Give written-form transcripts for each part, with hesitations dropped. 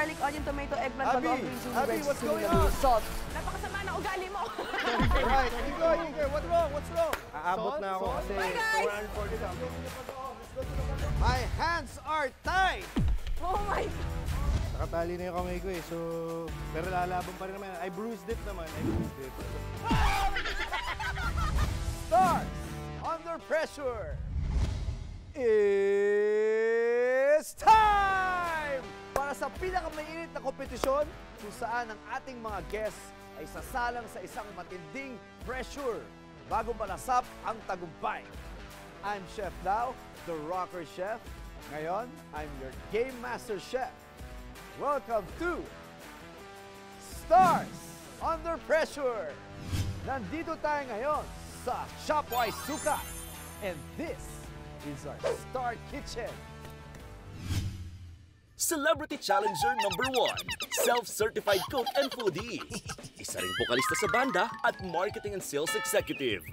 garlic, onion, tomato, eggplant, bagoong green chili, red what's chili, going on? salt. Napakasama ng ugali mo. Alright, Igor, what's wrong? What's wrong? Aabot na ako kasi Bye, guys! 440 lang. My hands are tied! Oh my God. Nakatali na yung kamay ko eh. So, pero lalaban pa rin naman. I bruised it naman. Stars under pressure. It's time para sa pinakamainit na kompetisyon kung saan ang ating mga guests ay sasalang sa isang matinding pressure bago malasap ang tagumpay. I'm Chef Lau, the Rocker Chef. Ngayon, I'm your Game Master Chef. Welcome to Stars Under Pressure. Nandito tayo ngayon sa Shopwise Sukat. And this is our Star Kitchen. Celebrity Challenger number 1, self-certified cook and foodie. Isa ring bokalista sa banda at marketing and sales executive.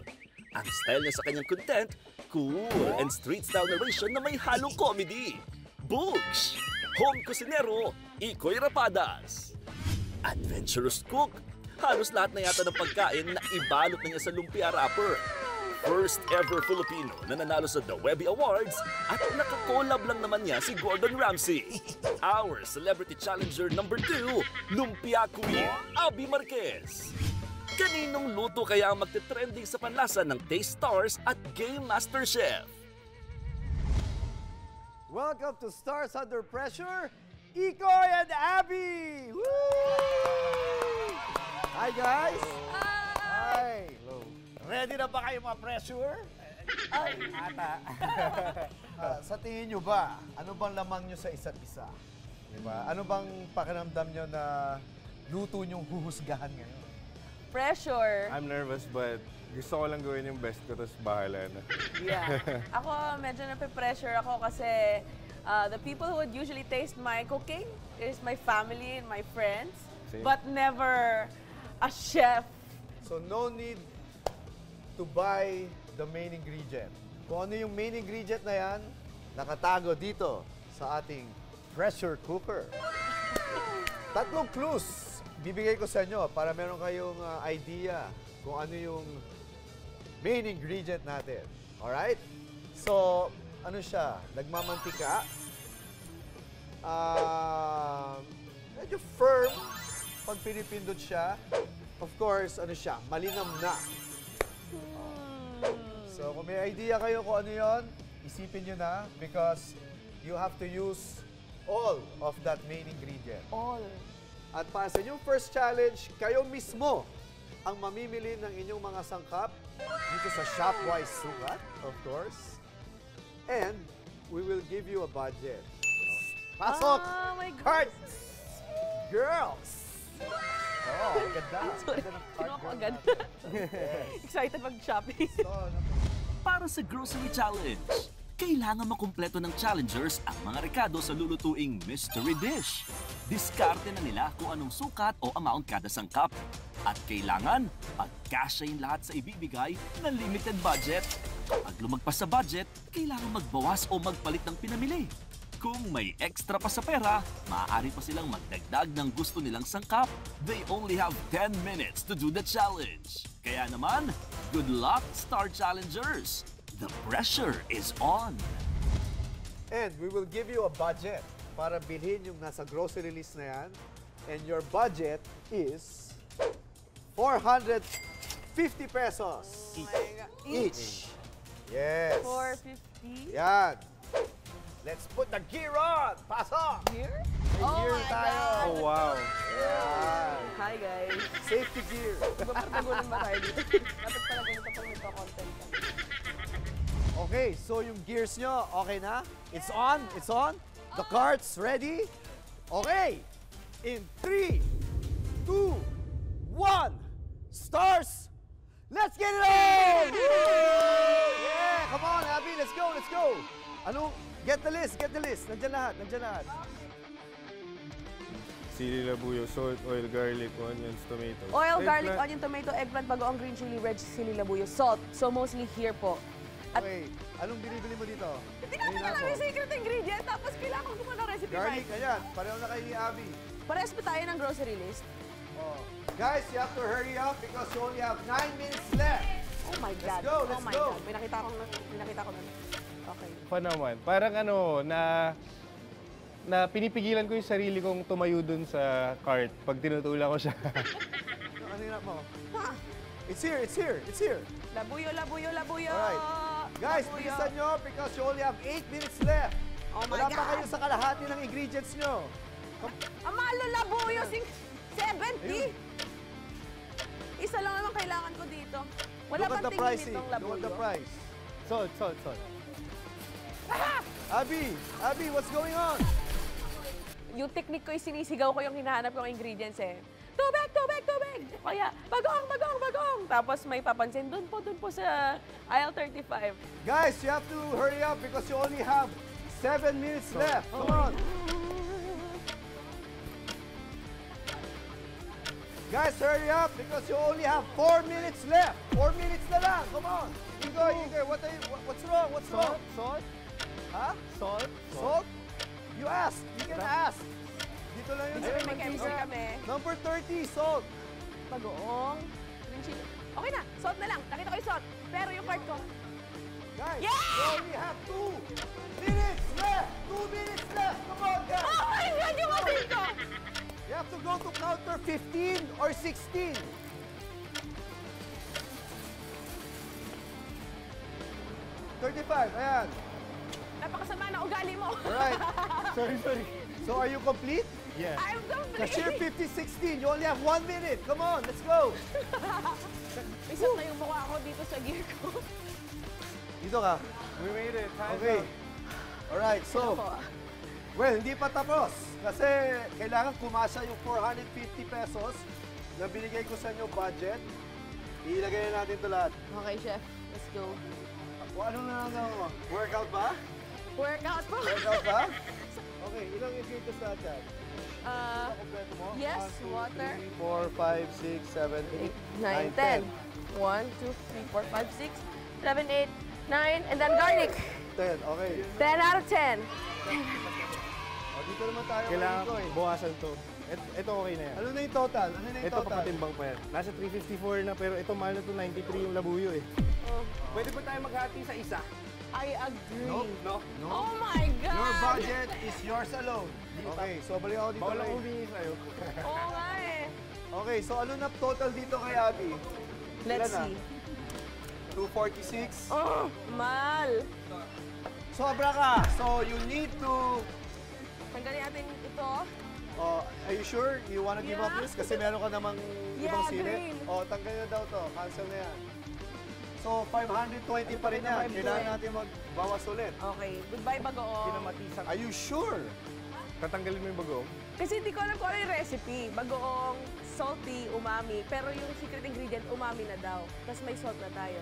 Ang style niya sa kanyang content, cool and street-style narration na may halong comedy. Boogs! Home kusinero, Ikoy Rapadas. Adventurous cook, halos lahat na yata ng pagkain na ibalot na niya sa lumpia wrapper. First ever Filipino na nanalo sa The Webby Awards at nakakolab lang naman niya si Gordon Ramsay. Our Celebrity Challenger number 2, Lumpia Queen, Abby Marquez. Kaninong luto kaya ang magte-trending sa panlasa ng Taste Stars at Game Master Chef? Welcome to Stars Under Pressure, Ikoy and Abby! Woo! Hi guys! Hi! Hello. Ready na ba kayo ma-pressure? Ay, ata. Sa tingin nyo ba, ano bang lamang nyo sa isa't isa? Diba? Ano bang pakiramdam nyo na luto nyong huhusgahan ngayon? Pressure. I'm nervous but gusto ko lang gawin yung best ko, tapos bahala na. Yeah. Ako, medyo nape-pressure ako kasi the people who would usually taste my cooking is my family and my friends, Same. but never a chef. So no need to buy the main ingredient. Kung ano yung main ingredient na yan, nakatago dito sa ating pressure cooker. Tatlong clues bibigay ko sa inyo para meron kayong idea kung ano yung main ingredient natin. Alright? So, ano siya? Nagmamantika. Medyo firm pag pinipindot siya. Of course, ano siya? Malinam na. So, kung may idea kayo kung ano yon, isipin nyo na because you have to use all of that main ingredient. All. At para sa inyong first challenge, kayo mismo ang mamimili ng inyong mga sangkap dito sa Shopwise Sukat, of course. And we will give you a budget. Pasok! Oh my God. Cards! Girls! Oh, ganda. Sorry, Ganda ng card kinuha ko girl agad. natin. Excited mag-shopping. So, Para sa Grocery Challenge, kailangan makumpleto ng challengers ang mga rekado sa lulutuing mystery dish. Diskarte na nila kung anong sukat o amount kada sangkap. At kailangan pagkasyahin lahat sa ibibigay na limited budget. Kapag lumagpas sa budget, kailangan magbawas o magpalit ng pinamili. Kung may extra pa sa pera, maaari pa silang magdagdag ng gusto nilang sangkap. They only have 10 minutes to do the challenge. Kaya naman, good luck, Star Challengers! The pressure is on! and we will give you a budget para bilhin yung nasa grocery list na yan. And your budget is 450 pesos. Oh my God. Each. Yes. 450. Yan. Let's put the gear on. Pasok. Here? May Oh gear my tayo. God. Oh, wow. Yan. Hi guys. Safety gear. Magpapatagulan ba tayo dito? Dapat pala ganito pag nagpa-content ka. Okay, so yung gears nyo, okay na? It's on? It's on? The carts ready? Okay. In 3, 2, 1. Stars. Let's get it on! Woo! Yeah, come on, Abby. Let's go, let's go. Ano? Get the list, get the list. Nandiyan lahat, nandiyan lahat. Sili, labuyo, salt, oil, garlic, onions, tomatoes. Oil, garlic, Eggplant. onion, tomato, eggplant, bagoong green chili, red chili, labuyo, salt. So mostly here po. Okay, anong binibili mo dito? Hindi natin alam yung secret ingredient, tapos kailangan ko gumawa ng recipe, Garlic, Mike. ayan. Pareho na kayo ni Abby. Parehas pa tayo ng grocery list. Oh. Guys, you have to hurry up because you only have 9 minutes left. Oh my God. go, let's oh my go. God. Pinakita ko na. Okay. Pa naman. Parang ano, na pinipigilan ko yung sarili kong tumayo dun sa cart pag tinutula ko siya. Ano yung mo? Ha? It's here, it's here, it's here. Labuyo, labuyo, labuyo. Alright. Guys, Labuyo. bilisan nyo because you only have 8 minutes left. Oh my Wala pa God. kayo sa kalahati ng ingredients nyo. Amalo, labuyo, 70. Isa lang naman kailangan ko dito. Wala Look at bang the tingin pricing. nitong Look at labuyo? the price. Salt, salt, salt. Abby, what's going on? Yung technique ko, sinisigaw ko yung hinahanap kong ingredients eh. Tubig, tubig, tubig! Kaya, bagong, bagong, bagong! Tapos may papansin, dun po sa aisle 35. Guys, you have to hurry up because you only have 7 minutes left. Come on. Guys, hurry up because you only have 4 minutes left. 4 minutes na lang. Come on. Igor, what's wrong? What's wrong? Salt? Huh? Salt? Salt? You ask. You can ask. Dito lang yun. Siyempre, may chemistry kami. Number 30, salt. Bagoong, green chili. Okay na, salt na lang. Nakita ko yung salt. Pero yung part ko, Guys, Yeah! you only have 2 minutes left. 2 minutes left. Come on, guys. oh my God, yung asin ko! You have to go to counter 15 or 16. 35, ayan. Napakasama na ugali mo. Alright. Sorry. So are you complete? Yeah. I'm complete. Cashier 50-16, you only have 1 minute. Come on, let's go. Isang na yung mukha ko dito sa gear ko. Dito ka. We made it. Hands Okay. up. Alright, so, Ako. well, hindi pa tapos. Kasi kailangan kumasa yung 450 pesos na binigay ko sa inyo budget. Ilagay na natin ito lahat. Okay, chef. Let's go. O ano na lang mo? Workout ba? Workout po. Workout ba? Okay, ilang ingredients lahat yan? Kompleto mo? Yes, 1, 2, water. 3, 4, 5, 6, 7, 8, 9, 10. 1, 2, 3, 4, 5, 6, 7, 8, 9, and then garlic. 10. Okay. 10 out of 10. O, dito naman tayo. Kailangan Ito eh. buwasan to. Ito okay na yan. Ano na yung total? Ano na yung Ito total? papatimbang pa yan. Nasa 354 na pero ito mahal na to 93 yung labuyo eh. Pwede ba tayo maghati sa isa? I agree. No. Oh my God! Your budget is yours alone. Okay, so balik ako dito. Bawal Ray. akong humingi sa'yo. Oo nga eh. Okay, so ano na total dito kay Abby? Let's Ilan na? see. 246. Oh, mal. Sobra ka. So you need to... Tanggalin natin ito. Are you sure you wanna give up Yeah. this? Kasi meron ka namang Yeah, ibang sili. green. Tanggalin na daw to. Cancel na yan. So 520 pa rin yan. Kailangan natin magbawas ulit. Okay, goodbye bagoong. Pinamatisan. Are you sure? Tatanggalin mo yung bagoong? Kasi hindi ko alam kung ano yung recipe. Bagoong, salty, umami. Pero yung secret ingredient, umami na daw. Tapos may salt na tayo.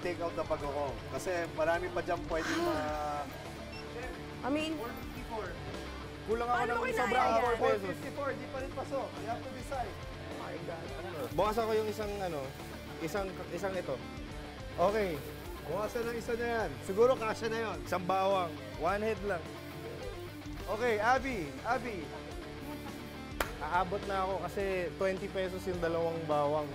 Take out the pagkakong. Kasi marami pa dyan pwede I mean, Kulang ako Paano ng ko sobra kinaya ako yan? 4 pesos. 454, di pa rin pasok. You have to decide. oh my God. Bukasan ko yung isang ito. Okay. Bukasan ng isa na yan. Siguro kasya na yon. Isang bawang. One head lang. Okay, Abby. Aabot na ako kasi 20 pesos yung dalawang bawang.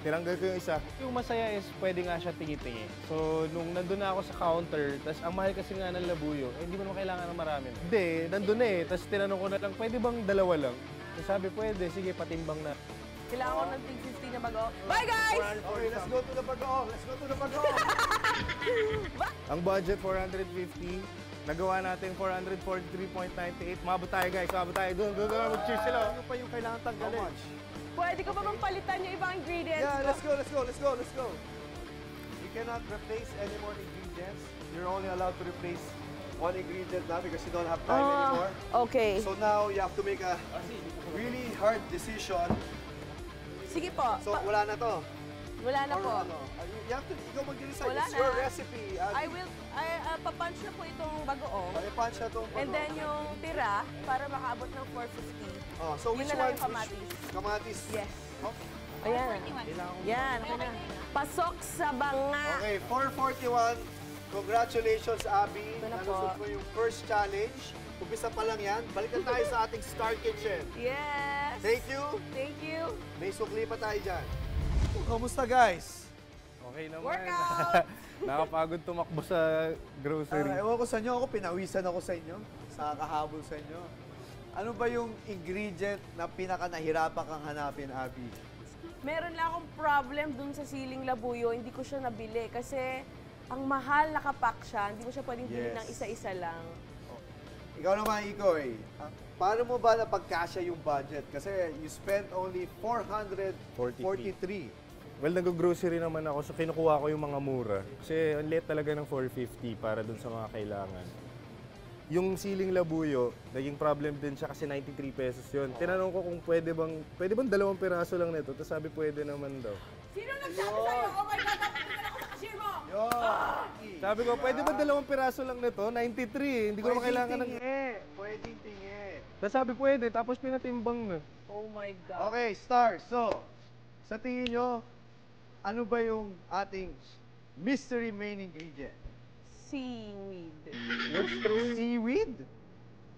Tinanggal ko yung isa. Yung masaya is pwede nga siya tingi-tingi. So, nung nandun na ako sa counter, tas ang mahal kasi nga ng labuyo, hindi mo naman kailangan ng marami. Hindi, nandun na eh. Tas tinanong ko na lang, pwede bang dalawa lang? So, sabi, pwede. Sige, patimbang na. Kailangan ko ng 350 na bagoong. Bye guys! Okay, let's go to the pag-oong. Let's go to the pag-oong. Ang budget, 450. Nagawa natin 443.98. Mabot tayo guys, mabot tayo. Doon, mag-cheers sila. Ano pa yung kailangan How tanggalin? much? Pwede ko ba bang palitan yung ibang ingredients Yeah, ko? let's go. You cannot replace any more ingredients. You're only allowed to replace one ingredient now because you don't have time anymore. Okay. So now you have to make a really hard decision. Sige po. So wala na to. Wala na Or po. ano, you have to ikaw mag-decide. Wala It's your na. recipe. Papunch na po itong bagoong. Punch na to. And then yung tira, para makaabot ng 450. So Yun which na lang one? yung kamatis. Kamatis. Yes. Okay. Ayan. Yan, okay na. Pasok sa banga. Okay, 441. Congratulations, Abby. Ito na Nalusot po. mo yung first challenge. Umpisa pa lang yan. Balikan tayo sa ating Star Kitchen. Yes! Thank you. Thank you! May sukli pa tayo dyan. Kamusta, guys? Okay naman. Workout! Nakapagod tumakbo sa grocery. Ewan ko sa inyo, pinawisan ako sa inyo. Sa kahabol sa inyo. Ano ba yung ingredient na pinaka-nahirapan kang hanapin, Abby? Meron lang akong problem dun sa siling labuyo. Hindi ko siya nabili kasi ang mahal nakapack siya. Hindi mo siya pwedeng bilhin Yes. ng isa-isa lang. Ikaw naman, Ikoy. Paano mo ba napagkasya yung budget? Kasi you spent only 443. Well, nag-grocery naman ako, so kinukuha ko yung mga mura. Kasi ang liit talaga ng 450 para dun sa mga kailangan. Yung siling labuyo, naging problem din siya kasi 93 pesos yun. Tinanong ko kung pwede bang 2 piraso lang nito. Tapos sabi pwede naman daw. Sino nagsabi sa'yo? Oh my God, dapat na ako sa cashier mo! Yun! Sabi ko, pwede ba 2 piraso lang nito? 93, hindi ko naman kailangan ng... Pwedeng tingi. Tapos sabi pwede, tapos pinatimbang na. Oh my God. Okay, start. So, sa tingin nyo, ano ba yung ating mystery main ingredient? Seaweed. Seaweed?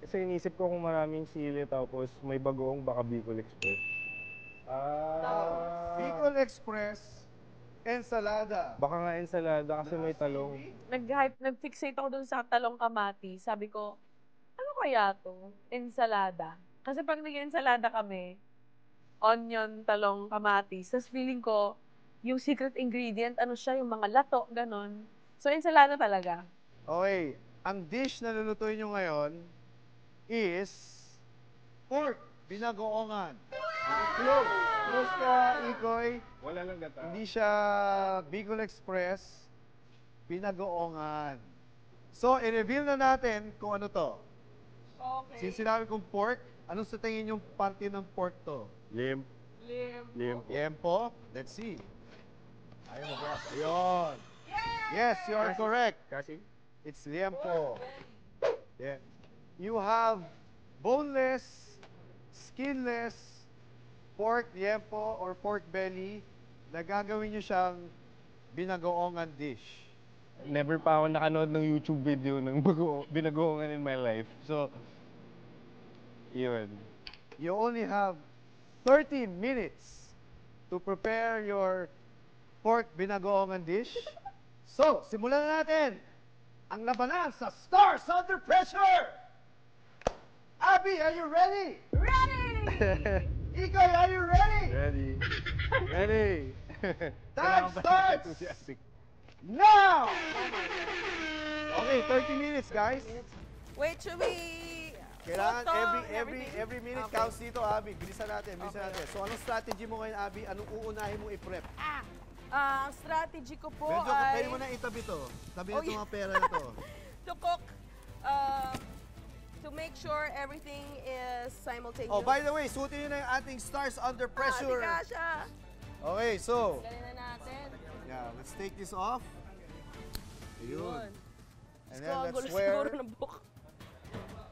Kasi inisip ko kung maraming sili tapos may bagoong baka Bicol Express. Bicol Express, ensalada. Baka nga ensalada kasi may talong. Nag-fixate ako dun sa talong kamati. Sabi ko, ano kaya to? Ensalada. Kasi pag nag-ensalada kami, onion, talong, kamatis. Tapos feeling ko, yung secret ingredient, ano siya, yung mga lato, ganon. So, ensalada talaga. Okay, ang dish na lulutuin nyo ngayon is pork binagoongan. Close. Close ka, Ikoy. Wala lang gata. Hindi siya Bicol Express, binagoongan. So, i-reveal na natin kung ano to. Okay. Since sinabi kong pork, ano sa tingin yung parte ng pork to? Limp. Limp. Yempo? Let's see. Ayaw mo ba? Ayun. Yes, you are correct. Kasi? It's liempo. Yeah. You have boneless, skinless, pork liempo or pork belly na gagawin nyo siyang binagoongan dish. Never pa ako nakanood ng YouTube video ng binagoongan in my life. So, yun. You only have 30 minutes to prepare your pork binagoongan dish. So, simulan na natin ang labanan sa Stars Under Pressure! Abby, are you ready? Ready! Ikoy, are you ready? Ready. Ready. Time Kailangan ba starts! enthusiastic? Now! Okay, 30 minutes, guys. Wait, should we... Kailangan photo and every everything? minute Okay. counts dito, Abby. Bilisan natin, bilisan Okay. natin. So, anong strategy mo ngayon, Abby? Anong uunahin mo i-prep? Ang strategy ko po Medyo, ay... pwede mo na itabi to. Tabi na Oh, itong mga pera na to. to cook, to make sure everything is simultaneous. Oh, by the way, suotin nyo na yung ating Stars Under Pressure. Ah, di kasha. Okay, so, Galing na natin. yeah, let's take this off. Ayun. And then Ang let's gulo siguro wear. ng book.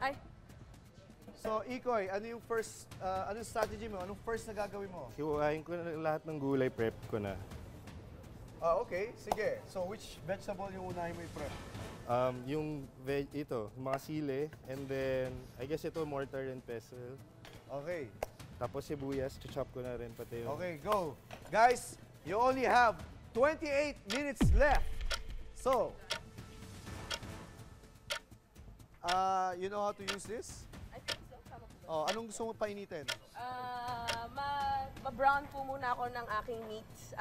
Ay, So, Ikoy, ano yung first, anong strategy mo? Anong first na gagawin mo? Hiwain ko na lahat ng gulay, prep ko na. Okay, sige. So, which vegetable yung unahin mo i-prep? Yung ito, mga sili, and then, I guess ito, mortar and pestle. Okay. Tapos sibuyas, chop ko na rin pati yung... Okay, go. Guys, you only have 28 minutes left. So, you know how to use this? I think so. Tama po ba? Oh, anong gusto mo painitin? Ma-brown po muna ako ng aking meats.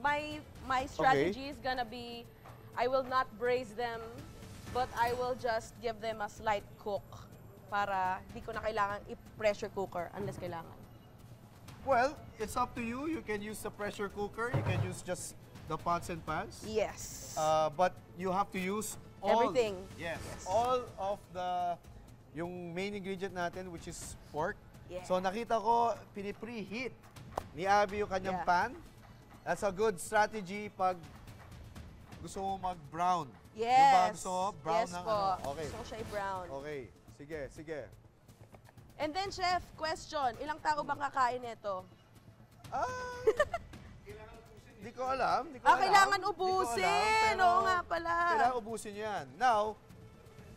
My strategy is gonna be, I will not braise them, but I will just give them a slight cook para di ko na kailangan i-pressure cooker unless kailangan. Well, it's up to you. You can use the pressure cooker. You can use just the pots and pans. Yes. But you have to use all. Everything. Yes. All of yung main ingredient natin, which is pork. Yeah. So nakita ko, pinipreheat ni Abby yung kanyang Yeah. pan. That's a good strategy pag gusto mo mag-brown. Yes. Yung ba gusto mo brown yes ng po. ano? Okay. Gusto ko siya i-brown. Okay. Sige, sige. And then, Chef, question. Ilang tao bang kakain nito? Ah, Di ko alam. Kailangan Di ko ubusin. alam, pero Oo nga pala. Kailangan ubusin yan. Now,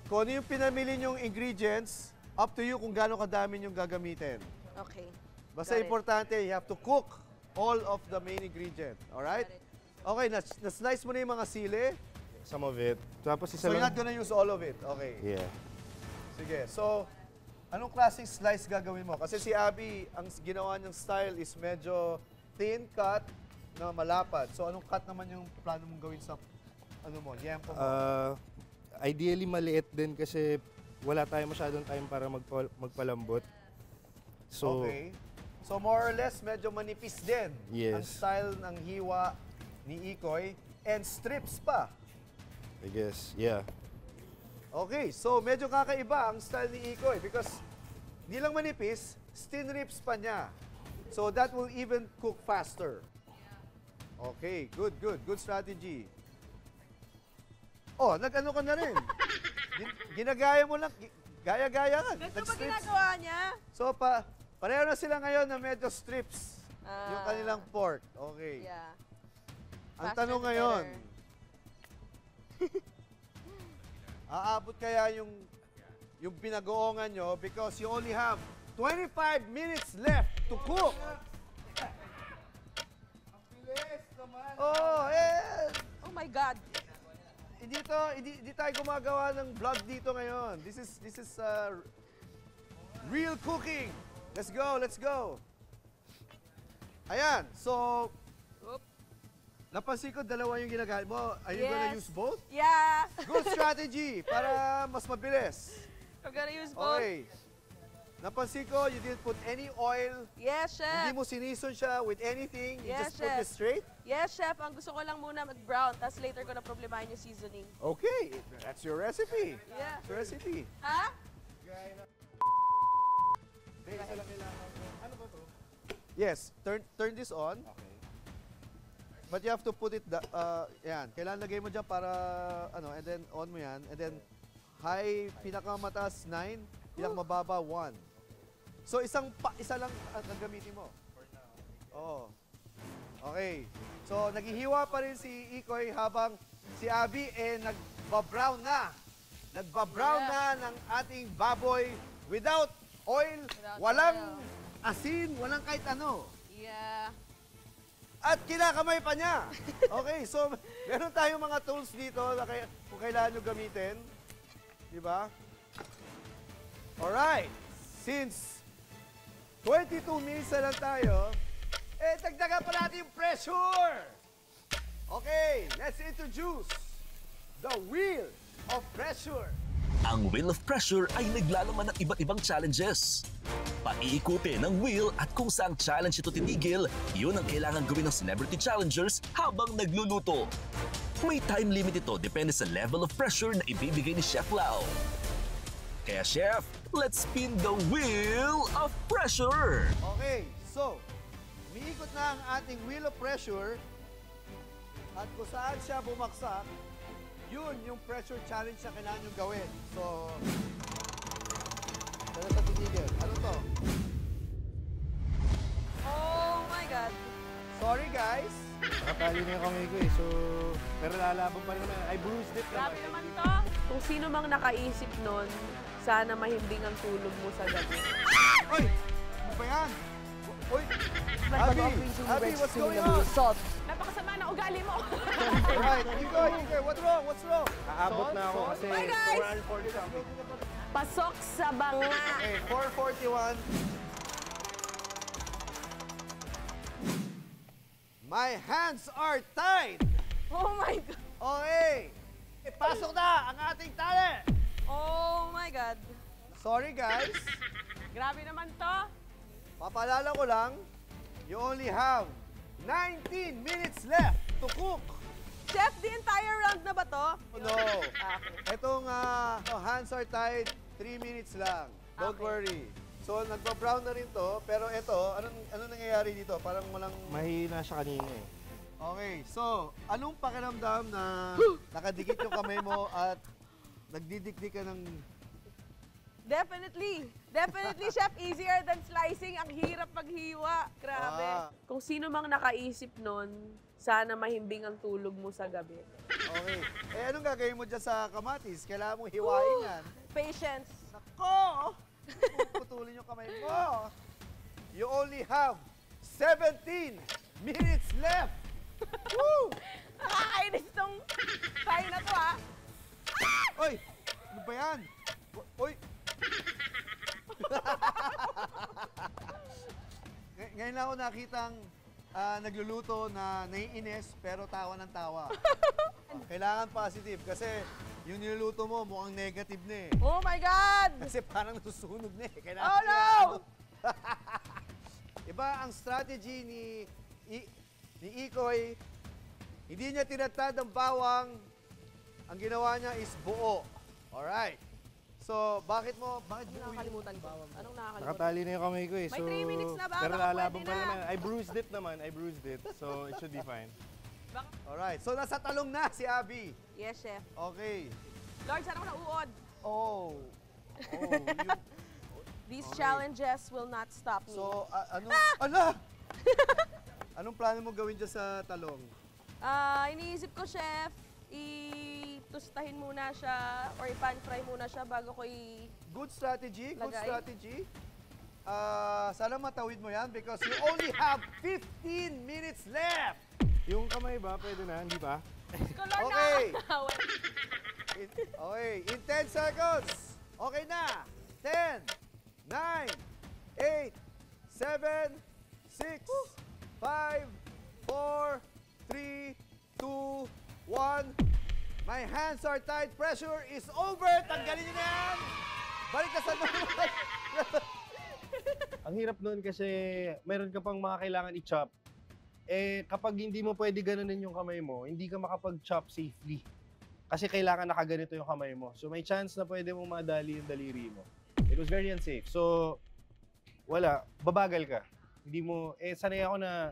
kung ano yung pinamili nyong ingredients, up to you kung gaano kadami yung gagamitin. Okay. Basta Got it. importante, you have to cook all of the main ingredient. Alright? Got it. Okay, na-slice mo na yung mga sili. Some of it. Tapos isa So you're lang. not gonna use all of it. Okay. Yeah. Sige. So, anong klaseng slice gagawin mo? Kasi si Abby, ang ginawa niyang style is medyo thin cut na malapad. So, anong cut naman yung plano mong gawin sa liempo mo? Ideally maliit din kasi wala tayong masyadong time para magpalambot. So, Okay. So, more or less, medyo manipis din ang Yes. style ng hiwa ni Ikoy and strips pa. I guess, yeah. Okay, so medyo kakaiba ang style ni Ikoy because di lang manipis, thin ribs pa niya. So that will even cook faster. Okay, good. Good strategy. Oh, nag-ano ka na rin. Ginagaya mo lang, gaya-gaya ka. Ganito ba Nag-strips. ginagawa niya? So, pareho na sila ngayon na medyo strips yung kanilang pork. Okay. Yeah. Ang Faster tanong the ngayon, better. aabot kaya yung pinagoongan nyo because you only have 25 minutes left to cook. Oh, Oh my God. hindi tayo gumagawa ng vlog dito ngayon. This is real cooking. Let's go. Ayan, so napansin ko dalawa yung ginagamit mo. Are you gonna Yes. use both? Yeah. Good strategy para mas mabilis. We're gonna use both. Okay. Napansin ko, you didn't put any oil. Yes, chef. Hindi mo sinison siya with anything. You Yes, just put chef. it straight. Yes, chef. Ang gusto ko lang muna mag-brown, tapos later ko na problemahin yung seasoning. Okay. That's your recipe. Yeah. That's your recipe. Ha? Yes. Turn this on. Okay. But you have to put it, yan. Kailangan lagay mo dyan para, and then on mo yan. And then, high, pinakamataas 9, pinakamababa 1. So, isa lang ang gagamitin mo. Oo. Okay. So, naghihiwa pa rin si Ikoy habang si Abby nagbabrown na. Nagbabrown na ng ating baboy without oil, walang asin, walang kahit ano. Yeah. At kinakamay pa niya. Okay, so meron tayong mga tools dito na kung kailangan nyo gamitin. Di ba? Alright. Since 22 minutes na lang tayo, dagdagan pa natin yung pressure. Okay, let's introduce the Wheel of Pressure. Ang Wheel of Pressure ay naglalaman ng iba't ibang challenges. Paiikutin ng wheel at kung saang challenge ito titigil, yun ang kailangan gawin ng celebrity challengers habang nagluluto. May time limit ito depende sa level of pressure na ibibigay ni Chef Lau. Kaya Chef, let's spin the Wheel of Pressure! Okay, so, umiikot na ang ating Wheel of Pressure at kung saan siya bumaksak, yun yung pressure challenge na kailangan nyo gawin. So, saan sa titigil? Ano to? Oh my God. Sorry guys. Nakatali na yung kamay ko eh. So, pero lalaban pa rin naman. I bruised it Grabe naman. naman to. Kung sino mang nakaisip nun, sana mahimbing ang tulog mo sa gabi. Oy! Ano ba yan? Oy! Abby! Abby, what's going on? Napakasama na ugali mo. Alright, Ikoy, what's wrong? What's wrong? Aabot na ako kasi Bye, guys! 440 something. Pasok sa banga. Okay, 441. My hands are tied! Oh my God. Okay! Pasok na ang ating tali! Oh my God. Sorry guys. Grabe naman to. Papaalala ko lang, you only have 19 minutes left to cook. Chef, the entire round na ba to? No. Etong hands are tied, 3 minutes lang. Don't Okay. worry. So, nagpa-brown na rin to. Pero ito, anong nangyayari dito? Parang walang... Mahina siya kanina eh. Okay, so, anong pakiramdam na nakadikit yung kamay mo at nagdidikdik ka ng... Definitely. Definitely, Chef. Easier than slicing. Ang hirap maghiwa. Grabe. Ah, Kung sino mang nakaisip nun, sana mahimbing ang tulog mo sa gabi. Okay. Eh, anong gagawin mo dyan sa kamatis? Kailangan mong hiwain yan. Patience. Nako! Putulin yung kamay mo. You only have 17 minutes left. Woo! Nakakainis tong kain na to, ha? Oy! Ano ba yan? Oy! Ngayon lang ako nakitang nagluluto na naiinis pero tawa ng tawa. Kailangan positive kasi yung niluluto mo mukhang negative na eh. Oh my God! Kasi parang nasusunog na eh. Kailangan Oh, no! Iba ang strategy ni Ikoy. Hindi niya tinatad ang bawang. Ang ginawa niya is buo. Alright. So, bakit buo yung Nakakalimutan ko. Anong nakakalimutan? Nakatali na yung kamay ko eh. May 3 minutes na ba? Pero Baka lalaban pwede pa na. naman. I bruised it naman. I bruised it. So, it should be fine. Alright. So, nasa talong na si Abby. Yes, chef. Okay. Lord, sana ko na uod. Oh. These Okay. challenges will not stop me. So, ala! Anong plano mo gawin dyan sa talong? Iniisip ko, chef, i-tustahin muna siya or i-pan fry muna siya bago ko Good strategy. Good Lagay. strategy. Sana matawid mo yan because you only have 15 minutes left. Yung kamay ba? Pwede na? Hindi ba? Okay. Okay, in 10 seconds. Okay na. 10, 9, 8, 7, 6, 5, 4, 3, 2, 1. My hands are tied. Pressure is over. Tanggalin niyo na yan. Balik ka sa normal. Ang hirap nun kasi meron ka pang mga kailangan i-chop. Eh, kapag hindi mo pwede ganunin yung kamay mo, hindi ka makapag-chop safely. Kasi kailangan nakaganito yung kamay mo. So may chance na pwede mong madali yung daliri mo. It was very unsafe. So, wala. Babagal ka. Hindi mo, sanay ako na,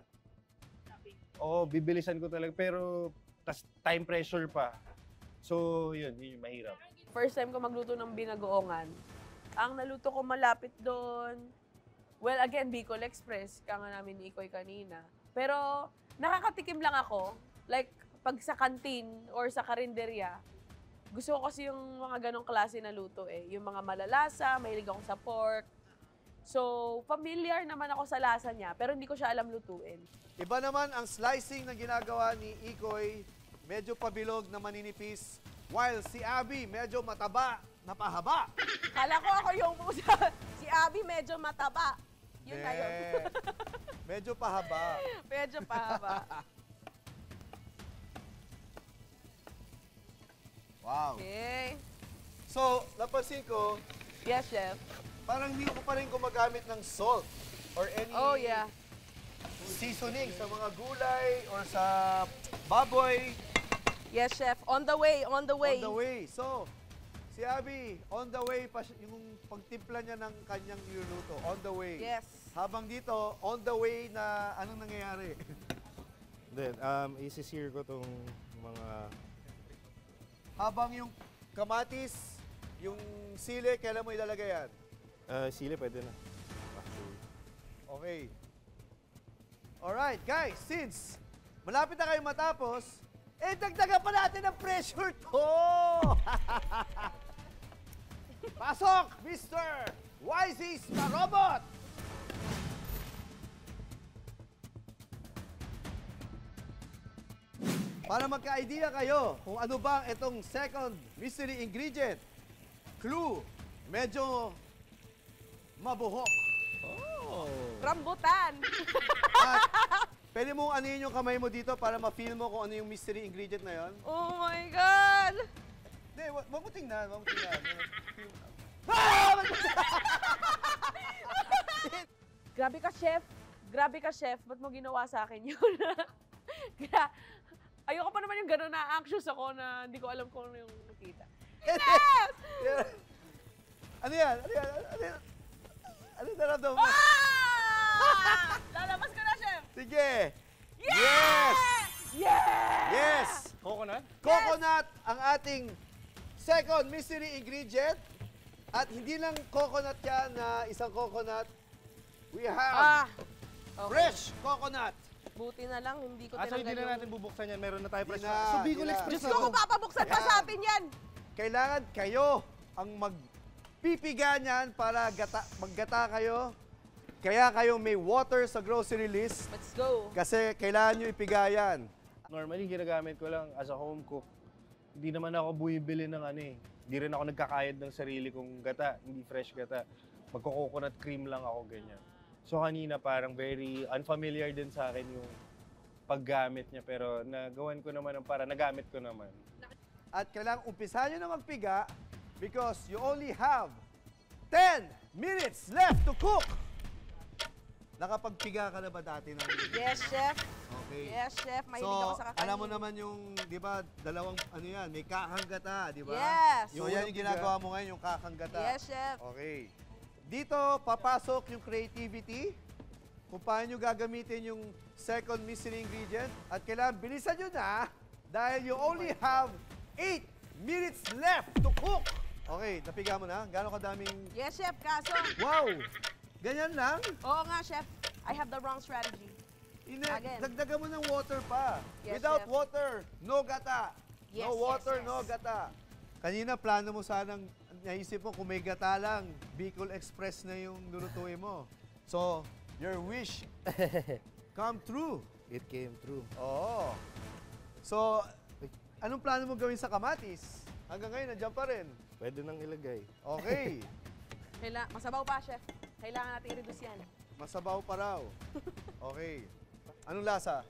bibilisan ko talaga. Pero, tas time pressure pa. So, yun yung mahirap. First time ko magluto ng binagoongan. Ang naluto ko malapit doon, well, again, Bicol Express, kanga namin ni Ikoy kanina. Pero, nakakatikim lang ako. Like, pag sa kantin or sa karinderya, gusto ko kasi yung mga ganong klase na luto eh. Yung mga malalasa, mahilig ako sa pork. So, familiar naman ako sa lasa niya, pero hindi ko siya alam lutuin. Iba naman ang slicing na ginagawa ni Ikoy. Medyo pabilog na maninipis. While si Abby, medyo mataba na pahaba. Kala ko ako yung pusa. Si Abby medyo mataba. Yun na yun. Medyo pahaba. Medyo pahaba. Wow. Okay. So, napansin ko, Yes, chef. parang hindi ko pa rin gumagamit ng salt or any Oh, yeah. seasoning sa mga gulay or sa baboy. Yes, chef. On the way, on the way. On the way. So, si Abby, on the way pa yung pagtimpla niya ng kanyang niluluto. On the way. Yes. Habang dito, on the way na anong nangyayari? Then, isi-sear ko tong mga... Habang yung kamatis, yung sili, kailan mo ilalagay yan? Sili, pwede na. Actually. Okay. Alright, guys, since malapit na kayo matapos, dagdagan pa natin ang pressure to! Pasok, Mr. Wisey's Robot! Para magka-idea kayo kung ano ba itong second mystery ingredient, clue, medyo mabuhok. Rambutan. At pwede mong anuhin yung kamay mo dito para ma-feel mo kung ano yung mystery ingredient na yon. Oh my God. Hindi, wag mo tingnan, wag mo tingnan. Grabe ka, chef. Grabe ka, chef. Ba't mo ginawa sa akin yun? Kaya, ayoko pa naman yung gano'n na anxious ako na hindi ko alam kung ano yung nakita. Yes! Ano yan? Ano yan? Ano yan? Ano yung naramdaman mo? Ah! Lalabas ko na, chef. Sige! Yes! Yes! Coconut? Coconut ang ating second mystery ingredient. At hindi lang coconut yan na isang coconut. We have Okay. fresh coconut. Buti na lang, hindi ko Asa hindi tinanggal na natin bubuksan yan, meron na tayo Di fresh. na, So Bicol di na. Express Diyos na ko, to. papabuksan pa sa atin yan! Kailangan kayo ang magpipiga niyan para maggata kayo. Kaya kayo may water sa grocery list Let's go! kasi kailangan nyo ipiga yan. Normally, ginagamit ko lang as a home cook. Hindi naman ako bumibili ng ano eh. Hindi rin ako nagkakayod ng sarili kong gata, hindi fresh gata. Magko-coconut cream lang ako, ganyan. So kanina parang very unfamiliar din sa akin yung paggamit niya. Pero nagawan ko naman para nagamit ko naman. At kailangan umpisahan nyo na magpiga because you only have 10 minutes left to cook. Nakapagpiga ka na ba dati ng... Yes, chef! Okay. Yes, chef! Mahilig So, ako sa kakanin. alam mo naman yung, di ba, dalawang, ano yan, may kakanggata, di ba? Yes! Yung yan yung ginagawa mo ngayon, yung kakanggata. Yes, chef! Okay. Dito, papasok yung creativity, kung paano nyo gagamitin yung second missing ingredient. At kailangan bilisan nyo na dahil you only have 8 minutes left to cook. Okay, napiga mo na? Gano'ng kadaming... Yes, chef! Kaso, Wow! Ganyan lang? oo nga, chef. I have the wrong strategy. Again. Dagdagan mo ng water pa. Yes, Without chef. water, no gata. Yes, No water, yes, yes. no gata. Kanina, plano mo sanang, naisip mo, kung may gata lang, Bicol Express na yung lulutuin mo. So, your wish come true. It came true. Oo. So, anong plano mo gawin sa kamatis? Hanggang ngayon, nandiyan pa rin. Pwede nang ilagay. Okay. Masabaw pa, chef. Kailangan natin i-reduce yan. Masabaw pa raw. Okay. Anong lasa?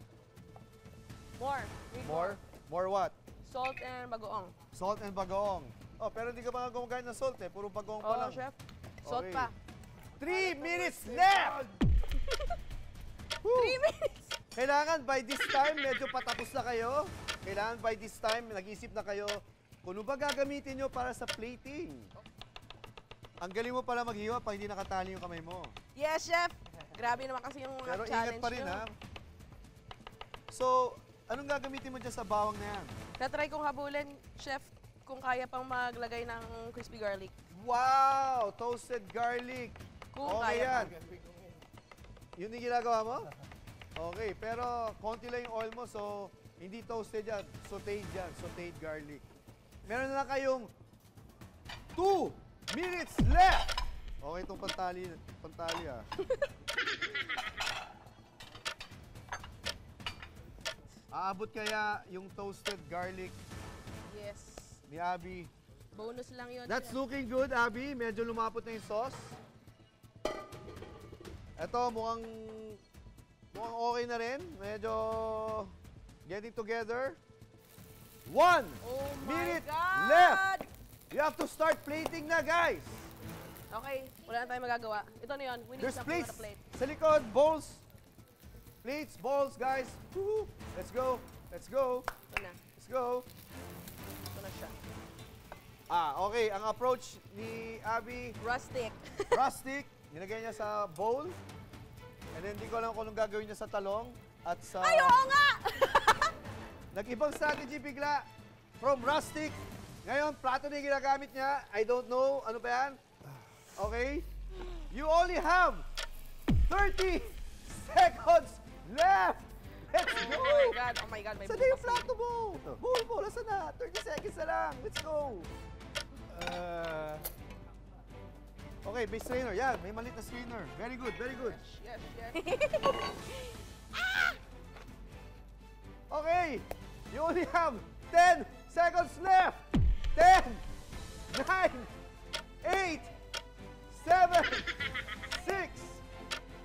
More. Need More? More what? Salt and bagoong. Salt and bagoong. Oh, pero hindi ka ba gumagaya ng salt eh. Puro bagoong pa Oo, lang. chef. Salt Okay. pa. 3 minutes left! 3 minutes! Kailangan by this time, medyo patapos na kayo. Kailangan by this time, nag-isip na kayo kung ano ba gagamitin nyo para sa plating. Ang galing mo pala maghiwa pag hindi nakatali yung kamay mo. Yes, chef! Grabe naman kasi yung Pero challenge ingat pa rin nyo. ha. So, anong gagamitin mo dyan sa bawang na yan? Tatry kong habulin, chef, kung kaya pang maglagay ng crispy garlic. Wow! Toasted garlic. Kung Okay kaya yan. Yun yung ginagawa mo? Okay, pero konti lang yung oil mo, so hindi toasted yan. Sauteed yan. Sauteed garlic. Meron na lang kayong 2 minutes left! Okay itong pantali ah. Aabot kaya yung toasted garlic Yes. ni Abby? Bonus lang yun. That's chef. looking good, Abby. Medyo lumapot na yung sauce. Ito, mukhang okay na rin. Medyo getting together. 1 Oh my minute God! left. You have to start plating na, guys. Okay, wala na tayong magagawa. Ito na yun. We need There's something on plates the plate. sa likod. Bowls. Plates, bowls, guys. Woohoo. Let's go. Let's go. Ito na. Let's go. Ito na siya. Okay. Ang approach ni Abby, Rustic. rustic. Nilagay niya sa bowl. And then, hindi ko alam kung anong gagawin niya sa talong at sa... Ay, oo nga! Nag-ibang strategy bigla. From rustic. Ngayon, plato na yung ginagamit niya. I don't know. Ano ba yan? Okay. You only have 30 seconds left. Let's go. Oh my God, oh my God. May Saan na yung bukas plato mo? Bowl mo. Nasaan na? 30 seconds na lang. Let's go. Okay, may strainer. Yan, may maliit na strainer. Very good, very good. Yes, yes. Okay, you only have 10 seconds left. 10, 9, 8, 7, 6,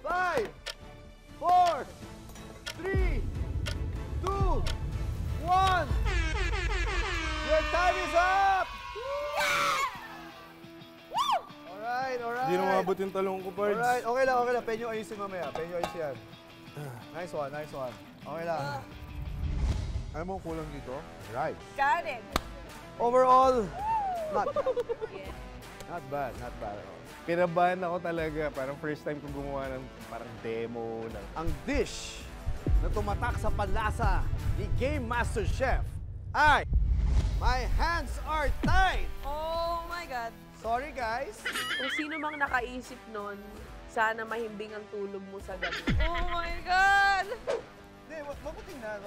5, 4, 3, 2, 1. Your time is up! Alright, alright. Hindi na mabot yung talong ko, Pards. Alright, okay lang. Pwede nyo ayusin mamaya. Pwede nyo ayusin yan. Nice one, nice one. Okay lang. Ano mo kulang dito? Right. Got it. Overall, not Yeah. not bad, not bad at all. Pinabahan ako talaga. Parang first time ko gumawa ng parang demo. Ang dish na tumatak sa panlasa ni Game Master Chef ay My Hands Are Tied! Oh my God. Sorry guys. Kung sino mang nakaisip nun, sana mahimbing ang tulog mo sa gabi. Oh my God! Hindi, wag mo tingnan.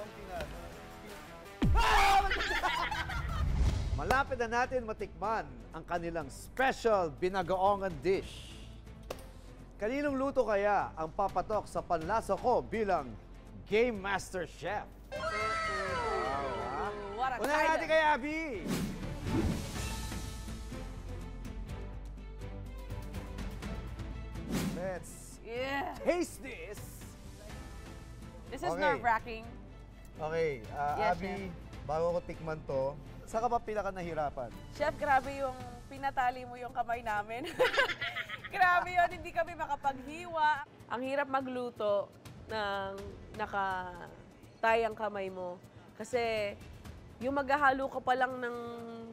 Malapit na natin matikman ang kanilang special binagoongan dish. Kaninong luto kaya ang papatok sa panlasa ko bilang Game Master Chef? What a Unahin natin kay Abby! Let's Yeah. taste this! This is Okay. nerve-wracking. Okay, Yes, Abby, bago ko tikman to, saan ka ba pinaka nahirapan? Chef, grabe yung pinatali mo yung kamay namin. Grabe yun, hindi kami makapaghiwa. Ang hirap magluto ng nakatayang kamay mo. Kasi yung maghahalo ka pa lang ng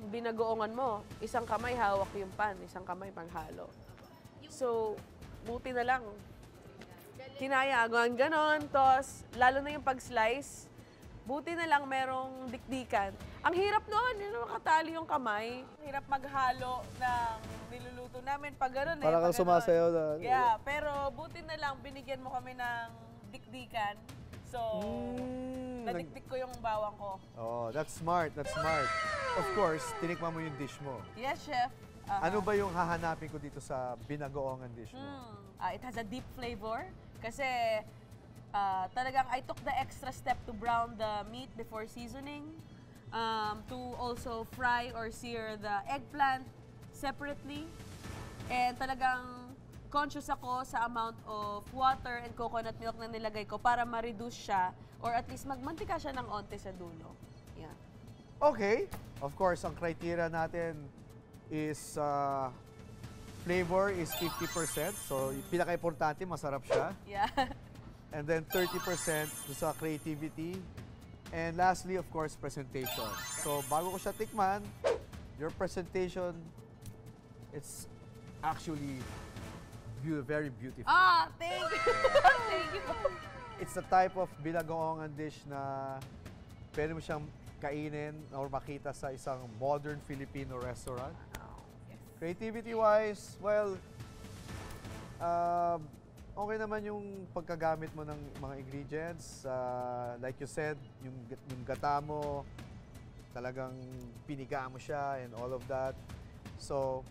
binagoongan mo, isang kamay hawak yung pan, isang kamay panghalo. So, buti na lang. Kinaya, ganon. Tapos, lalo na yung pag-slice, buti na lang merong dikdikan. Ang hirap noon, yun makatali yung kamay. Ang hirap maghalo ng niluluto namin pag gano'n Parang kang pag ganon. sumasayaw na. Yeah, pero buti na lang binigyan mo kami ng dikdikan. So, nadikdik ko yung bawang ko. Oh, that's smart. Of course, tinikman mo yung dish mo. Yes, chef. Ano ba yung hahanapin ko dito sa binagoongan dish mo? It has a deep flavor kasi talagang I took the extra step to brown the meat before seasoning, to also fry or sear the eggplant separately. And talagang conscious ako sa amount of water and coconut milk na nilagay ko para ma-reduce siya or at least magmantika siya ng onte sa dulo. Yeah. Okay. Of course, ang criteria natin is flavor is 50%. So, yung pinaka-importante, masarap siya. Yeah. And then 30% doon sa creativity. And lastly, of course, presentation. So, bago ko siya tikman, your presentation, it's actually very beautiful. Thank you. Thank you. It's the type of binagoongan dish na pwede mo siyang kainin or makita sa isang modern Filipino restaurant. Creativity-wise, well, okay naman yung pagkagamit mo ng mga ingredients. Like you said, yung gata mo, talagang piniga mo siya and all of that. So,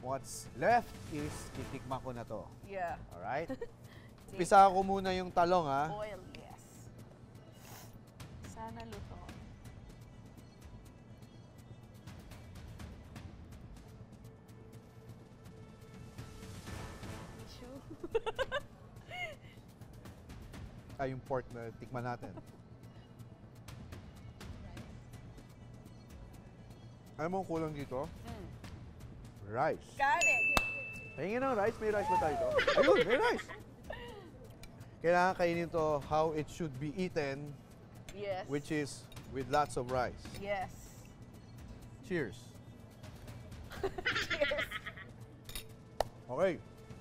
what's left is titikman ko na to. Yeah. Alright? Umpisa ko muna yung talong, ha? Oil, yes. Sana luto. Tissue. Yung pork na tikman natin. Alam mo ang kulang dito? Rice. Got it. Pahingin ng rice. May rice ba tayo dito? Ayun, may rice. Kailangan kainin to how it should be eaten, Yes. which is with lots of rice. Yes. Cheers. Cheers. Okay.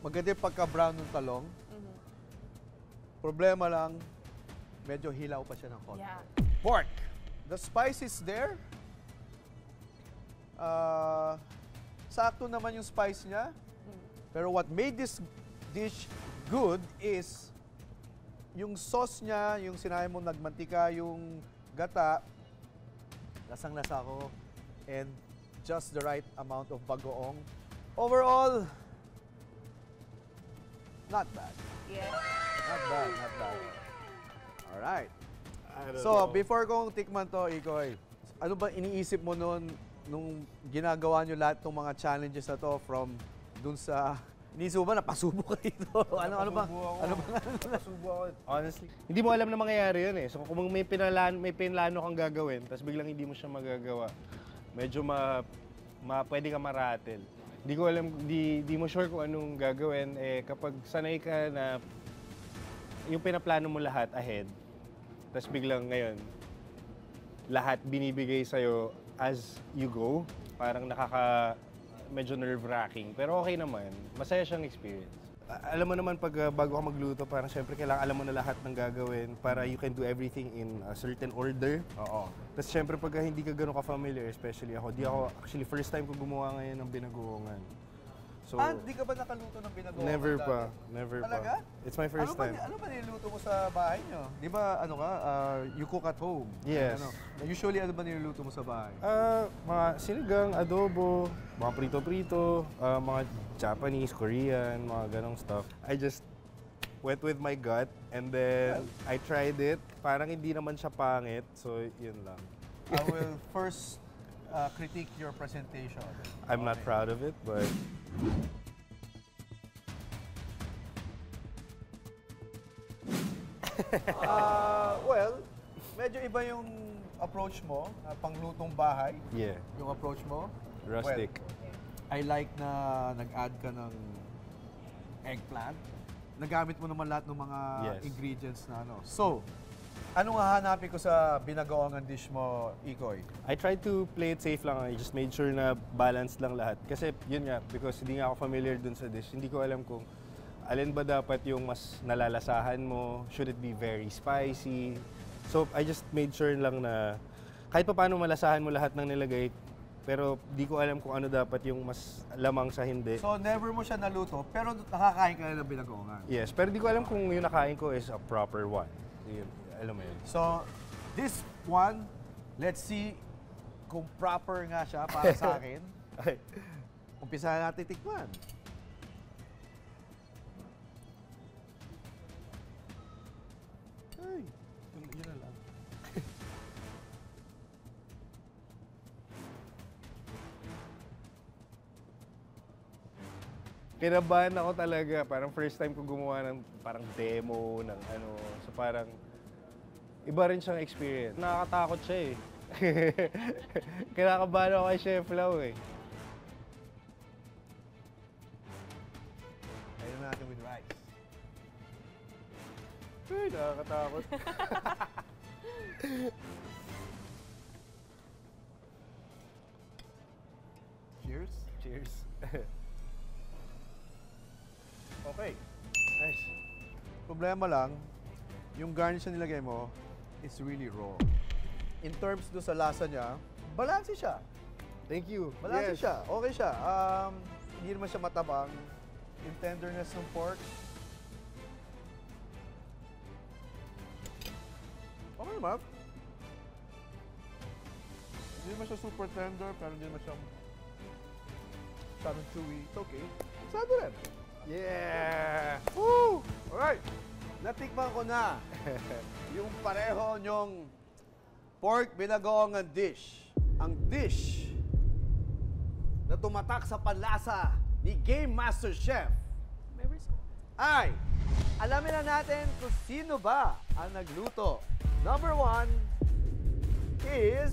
Maganda yung pagka-brown ng talong. Problema lang, medyo hilaw pa siya ng konti. Yeah. Pork. The spice is there. Sakto naman yung spice niya. Pero what made this dish good is yung sauce niya, yung sinabi mo nagmantika, yung gata, lasang-lasa ko, and just the right amount of bagoong. Overall, not bad. Yeah. Not bad, not bad. Alright. So, before kong tikman to, Ikoy, ano ba iniisip mo noon nung ginagawa nyo lahat ng mga challenges na to from dun sa... Iniisip mo ba napasubo ka dito? Ano ba? Nasubo ako. Honestly, hindi mo alam na mangyayari yun eh. So kung may pinlano kang gagawin, tapos biglang hindi mo siya magagawa, medyo pwede ka maratel. Hindi ko alam, di mo sure kung anong gagawin. Eh, kapag sanay ka na yung pinaplano mo lahat ahead, tapos biglang ngayon, lahat binibigay sa'yo as you go, parang medyo nerve-wracking. Pero okay naman, masaya siyang experience. Alam mo naman pag bago ka magluto, parang syempre kailangan alam mo na lahat ng gagawin para you can do everything in a certain order. Oo. Tapos syempre pag hindi ka gano'n ka-familiar, especially ako, actually first time ko gumawa ngayon ng binagoongan. So, Di ka ba nakaluto ng binagoongan? never dati? pa. Never Talaga? pa. It's my first time. Ano ba niluluto mo sa bahay nyo? Di ba, you cook at home? Yes. Usually, ano ba niluluto mo sa bahay? Mga sinigang, adobo, mga prito-prito, mga Japanese, Korean, mga ganong stuff. I just went with my gut and then I tried it. Parang hindi naman siya pangit, so yun lang. I will first critique your presentation. I'm not proud of it, but Well, medyo iba yung approach mo, panglutong bahay. yeah, Yung approach mo. rustic. I like na nag-add ka ng eggplant. Nagamit mo naman lahat ng mga Yes. ingredients na ano. So, anong hahanapin ko sa binagoongan dish mo, Ikoy? I tried to play it safe lang. I just made sure na balanced lang lahat. Kasi yun nga, because hindi nga ako familiar dun sa dish, hindi ko alam kung alin ba dapat yung mas nalalasahan mo. Should it be very spicy? So I just made sure lang na kahit pa paano malasahan mo lahat ng nilagay, pero di ko alam kung ano dapat yung mas lamang sa hindi. So, never mo siya naluto, pero nakakain ka na ng binagoongan. Yes, pero di ko alam kung yung nakain ko is a proper one. Yun, alam mo yun. So, this one, let's see kung proper nga siya para sa akin. Okay. Umpisahan natin tikman. Ay, yun na lang. Kinabahan ako talaga. Parang first time ko gumawa ng parang demo, ng ano. So parang iba rin siyang experience. Nakakatakot siya eh. Kinakabahan ako kay Chef Lau eh. Ayun natin with rice. Ay, nakakatakot. Cheers. Cheers. Okay. Nice. Problema lang, yung garnish na nilagay mo, is really raw. In terms do sa lasa niya, balanse siya. Thank you. Balanse siya. Okay siya. Hindi naman siya matabang. Yung tenderness ng pork. Okay naman. Hindi naman siya super tender, pero hindi naman siya masyadong chewy. It's okay. Sado rin. Yeah! Woo! Alright. Natikman ko na yung pareho nyong pork binagoongan dish. Ang dish na tumatak sa panlasa ni Game Master Chef May result. ay alamin na natin kung sino ba ang nagluto. Number 1 is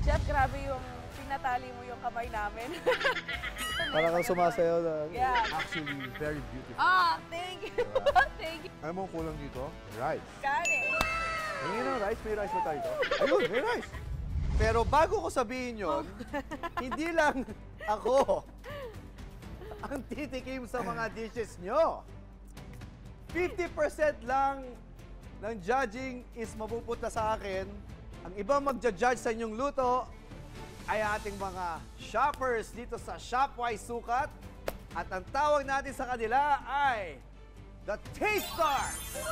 Chef, grabe yung pinatali mo yung kamay namin. parang kang sumasayaw na Yeah. actually very beautiful. Thank you. Thank you. Ano mo kulang dito? Rice. Got it. Hingin ng rice? May rice ba tayo dito? Ayun, may rice. Pero bago ko sabihin yon, hindi lang ako ang titikim sa mga dishes nyo. 50% lang ng judging is mapupunta sa akin. Ang ibang magja-judge sa inyong luto ay ating mga shoppers dito sa Shopwise Sukat. At ang tawag natin sa kanila ay the Taste Stars!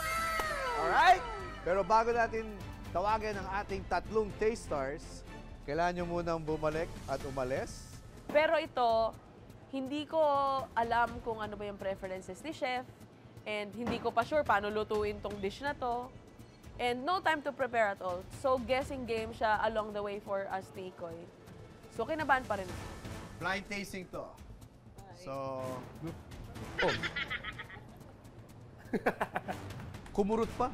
Alright? Pero bago natin tawagin ang ating tatlong Taste Stars, kailangan nyo munang bumalik at umalis. Pero ito, hindi ko alam kung ano ba yung preferences ni Chef. And hindi ko pa sure paano lutuin tong dish na to. And no time to prepare at all. So, guessing game siya along the way for us ni Ikoy. So, kinabahan pa rin ako. Blind tasting to. So, kumurot pa.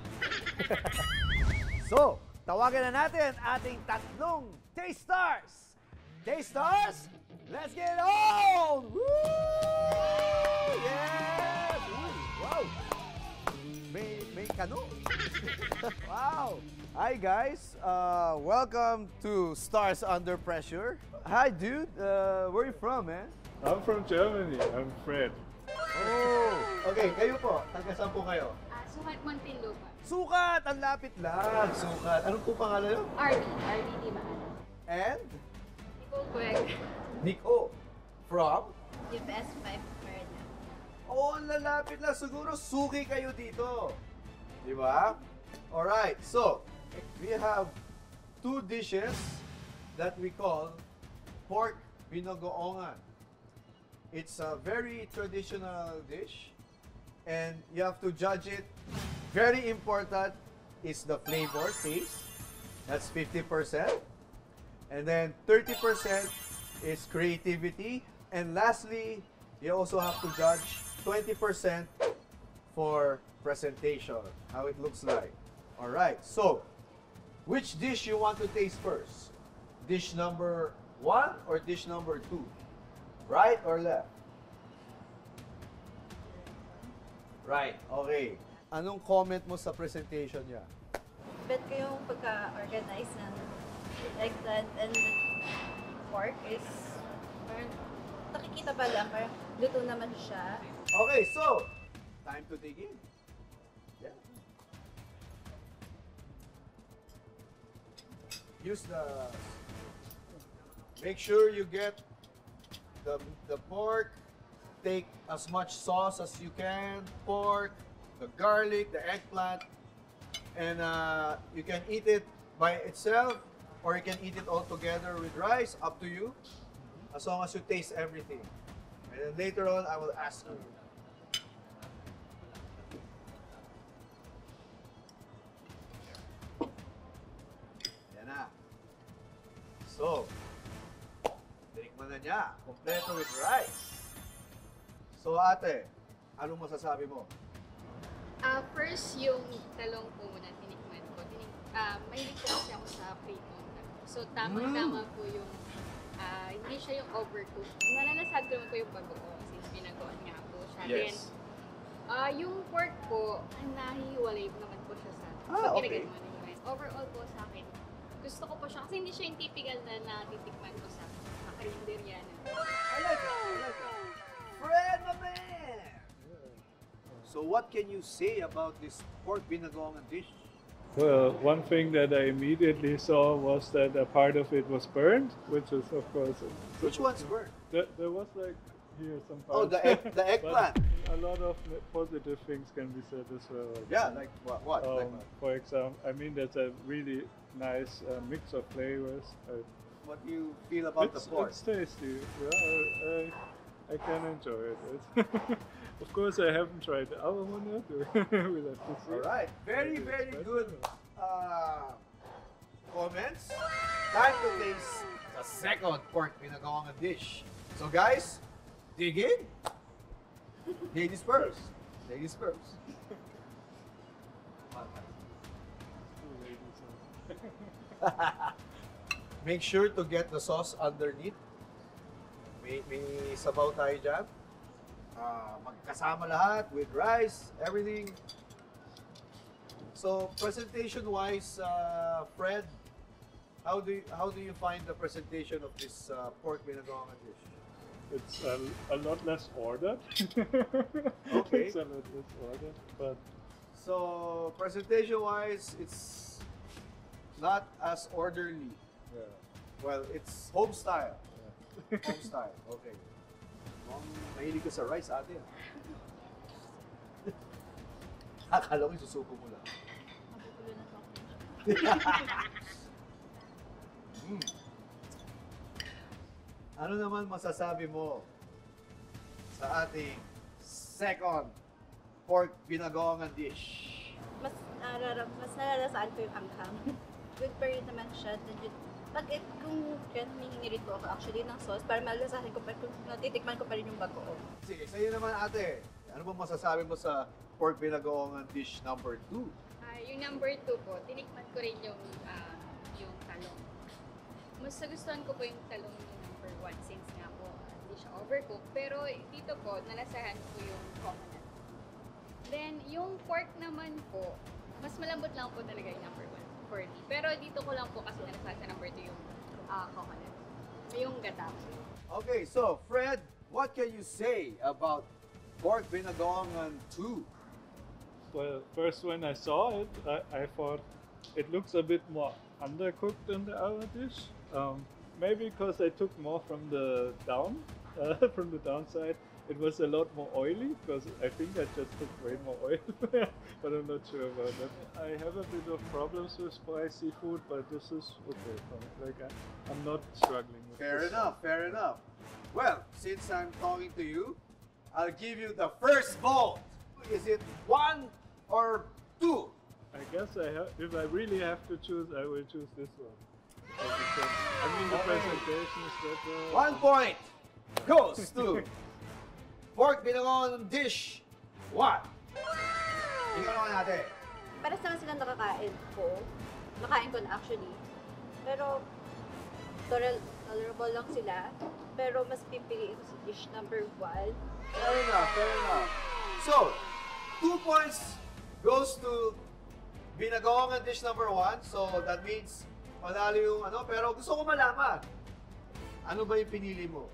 So, tawagan na natin ating tatlong Taste Stars. Taste Stars, let's get it on! Woo! Yes! Uy, wow! May kano? Wow! Hi guys, welcome to Stars Under Pressure. Hi dude, where are you from, man? I'm from Germany. I'm Fred. Oh, okay, kayo po. Taga saan po kayo? Sukat Muntinlupa. Sukat! Ang lapit lang. Sukat. Anong po pangalan yun? RD. RD Timaan. And? Nicole Cueg. Nico from? Yung S5 Merna. Oh, ang lalapit lang. Siguro suki kayo dito. Di ba? Alright, so we have two dishes that we call pork binogoongan. It's a very traditional dish and you have to judge it. Very important is the flavor, taste. That's 50%. And then 30% is creativity. And lastly, you also have to judge 20% for presentation, how it looks like. All right, so which dish you want to taste first? Dish number 1 or dish number 2? Right or left? Right, okay. Anong comment mo sa presentation niya? Bet ko yung pagka-organize ng eggplant and pork is parang nakikita pa lang, parang luto naman siya. Okay, so time to dig in. Yeah. Use the. Make sure you get the pork. Take as much sauce as you can. Pork, the garlic, the eggplant, and you can eat it by itself, or you can eat it all together with rice. Up to you. As long as you taste everything. And then later on, I will ask you. Yan na. So, tikman na niya. Kompleto with rice. So ate, anong masasabi mo? First, yung talong po muna tinikman ko. Mahilig po kasi ako sa pritong talong. So, tama-tama po yung, hindi siya yung overcooked. Nalalasahan ko naman po yung bagoong since pinagoan nga po siya. Yes. Then, yung pork po, nahihiwalay naman po siya sa Okay. ginagawa ninyo. Overall po sa akin, gusto ko po siya kasi hindi siya yung typical na natitikman ko sa karinderya na. I like it. I like it. Fred, my man! So what can you say about this pork binagoongan dish? Well, one thing that I immediately saw was that a part of it was burned, which is of course. Which one's burnt? There was like here some parts. Oh, the eggplant. But a lot of positive things can be said as well. Yeah, like what? Like what? For example, I mean that's a really nice mix of flavors. What do you feel about the pork? It's tasty. Yeah, I can enjoy it. Of course, I haven't tried our one yet. We'll have to see. All right, very good comments. Time to taste the second pork binagoongan dish. So guys, dig in. Ladies first. Ladies first. Make sure to get the sauce underneath. May sabaw tayo dyan. Magkasama lahat with rice, everything. So presentation-wise, Fred, how do you find the presentation of this pork binagoongan dish? It's a lot less ordered. Okay. It's a lot less ordered, but So presentation-wise, it's not as orderly. yeah. Well, it's home style. Home style. Okay. Mahilig ka sa rice, ate. Akala ko susuko mo lang. Mabubulo na po. Ano naman masasabi mo sa ating second pork binagoongan dish? Mas nalalasaan ko yung anghang. Good pa rin naman siya. Kung humihingi rin po ako actually ng sauce, para malalasahin ko pa, kung natitikman ko pa rin yung bagoong. Sige, sa'yo naman ate. Ano ba masasabi mo sa pork binagoongan dish number 2? Yung number 2 po, tinikman ko rin yung talong. Mas nagustuhan ko po yung talong yung number 1 since nga po hindi siya overcooked. Pero dito po, nalasahan ko yung coconut. Then, yung pork naman po, mas malambot lang po talaga yung number 1 for me. Pero dito ko lang po kasi nalasahan sa number 2 yung coconut. Yung gata. Okay, so Fred, what can you say about pork binagoongan 2? Well, first when I saw it, I thought it looks a bit more undercooked than the other dish. maybe because I took more from the from the downside. It was a lot more oily because I think I just took way more oil, but I'm not sure about that. I have a bit of problems with spicy food, but this is okay for me. Like I'm not struggling with Fair this. enough, fair enough. Well, since I'm talking to you, I'll give you the first vote. Is it 1 or 2? I guess if I really have to choose, I will choose this one. I mean, the presentation is better. 1 point goes to pork binangon dish 1. Ikaw naman natin. Para sa sila nakakain ko. Nakain ko na actually. Pero, tolerable lang sila. Pero mas pipiliin ko sa dish number 1. Fair enough, fair enough. So, 2 points goes to binagawang dish number 1. So, that means panalo yung ano. Pero gusto ko malaman, ano ba yung pinili mo?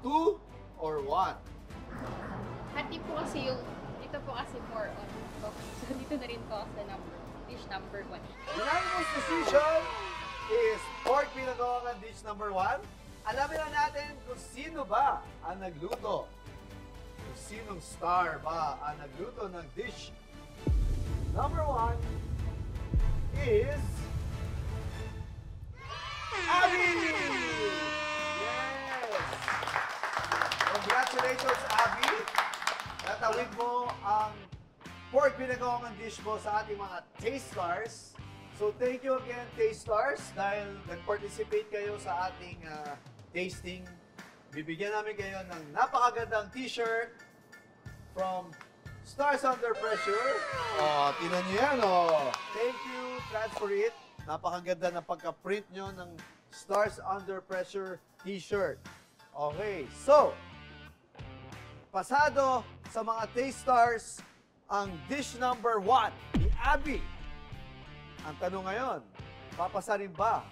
2 or 1? Hati po kasi yung, dito po kasi more on focus. So dito na rin po ako sa dish number 1. Unanimous decision is pork binagawang dish number 1. Alamin na natin kung sino ba ang nagluto. Kung sinong star ba ang nagluto ng dish number 1 is Abby! Yes! Congratulations, Abby! Natawid mo ang pork binagawang dish mo sa ating mga Taste Stars. So thank you again, Taste Stars, dahil nag-participate kayo sa ating tasting. Bibigyan namin kayo ng napakagandang t-shirt from Stars Under Pressure. Oh, tinan niyo yan, oh. Thank you, Transfer It. Napakaganda ng pagka-print nyo ng Stars Under Pressure t-shirt. Okay, so, pasado sa mga Taste Stars ang dish number 1 ni Abby. Ang tanong ngayon, papasa rin ba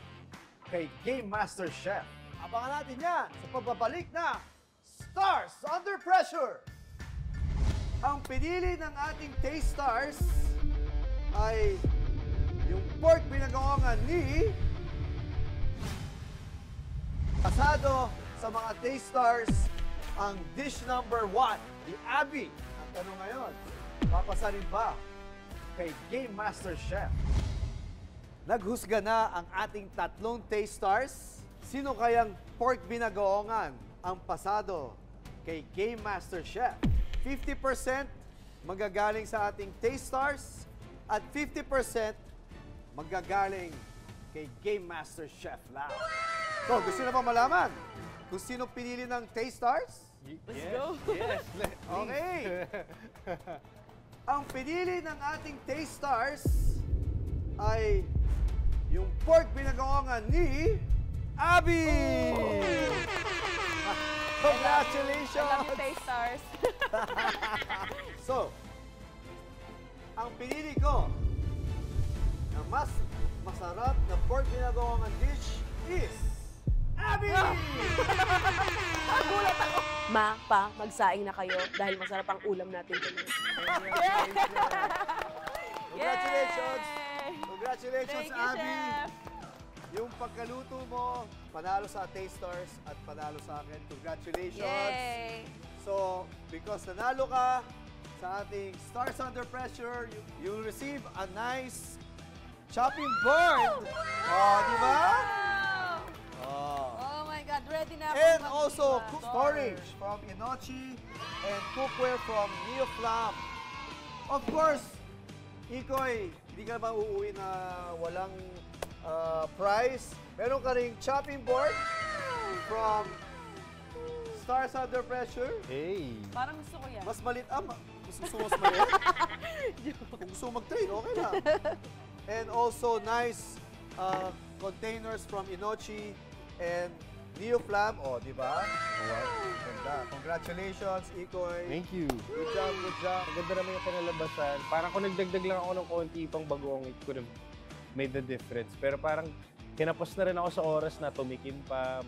kay Game Master Chef? Abangan natin yan sa pagbabalik na Stars Under Pressure. Ang pinili ng ating Taste Stars ay yung pork binagawangan ni pasado sa mga Taste Stars ang dish number 1 ni Abby. Ang tanong ngayon, papasa rin ba kay Game Master Chef? Naghusga na ang ating tatlong Taste Stars. Sino kayang pork binagoongan ang pasado kay Game Master Chef? 50% magagaling sa ating Taste Stars at 50% magagaling kay Game Master Chef Lau. So, gusto na ba malaman kung sino pinili ng Taste Stars? Let's go! Yes! Okay! Ang pinili ng ating Taste Stars ay yung pork binagawangan ni Abby! Congratulations! I love you, Taste Stars. So, ang pinili ko na mas masarap na pork binagawangan dish is Abby! Nagulat ako. Ma, pa, magsaing na kayo dahil masarap ang ulam natin tonight. Congratulations! Yay! Congratulations, Thank you, Abby! Chef! Yung pagkaluto mo, panalo sa Taste Stars at panalo sa akin. Congratulations! Yay! So, because nanalo ka sa ating Stars Under Pressure, you'll receive a nice chopping board! Oh, di ba? Oh. Oh my God, ready na ako. And also, storage from Inochi and cookware from Neoflam. Of course, Ikoy, hindi ka ba uuwi na walang prize? Meron ka ring chopping board from Stars Under Pressure. Hey! Parang gusto ko yan. Mas malit, gusto mo mas malit? Kung gusto mo mag-trade, okay lang. And also, nice containers from Inochi and Neoflam. Oh, di ba? Wow, ganda. Congratulations, Ikoy. Thank you! Good job, good job. Ang ganda naman yung pinalabasan. Parang kung nagdagdag lang ako ng konti pang bagoong, it could have made the difference. Pero parang kinapos na rin ako sa oras na tumikim pa,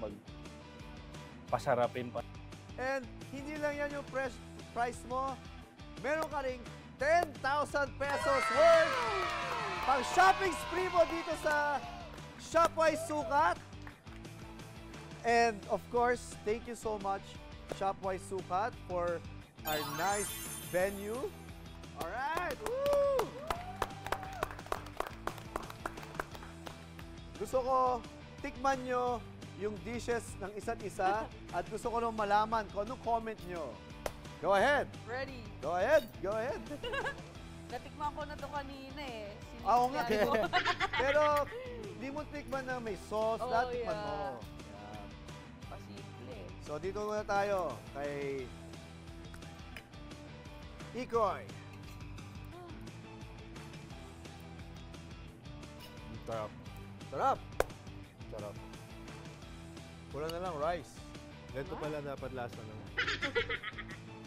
pasarapin pa. And hindi lang yan yung price mo. Meron ka ring 10,000 pesos worth pang shopping spree mo dito sa Shopwise Sukat. And of course, thank you so much, Shopwise Sukat, for our nice venue. Alright! Woo! Gusto ko tikman nyo yung dishes ng isa't isa at gusto ko nung malaman kung anong comment nyo. Go ahead! Ready. Go ahead! Go ahead! Natikman ko na to kanina eh. Oo nga. Sinigang ko. Pero hindi mo tikman na may sauce. Oh, Lahat tikman yeah. mo. Yan. Pasimple. So dito muna tayo kay Ikoy. Sarap. Sarap! Sarap. Kulang na lang rice. Ganito pala dapat lasa ng...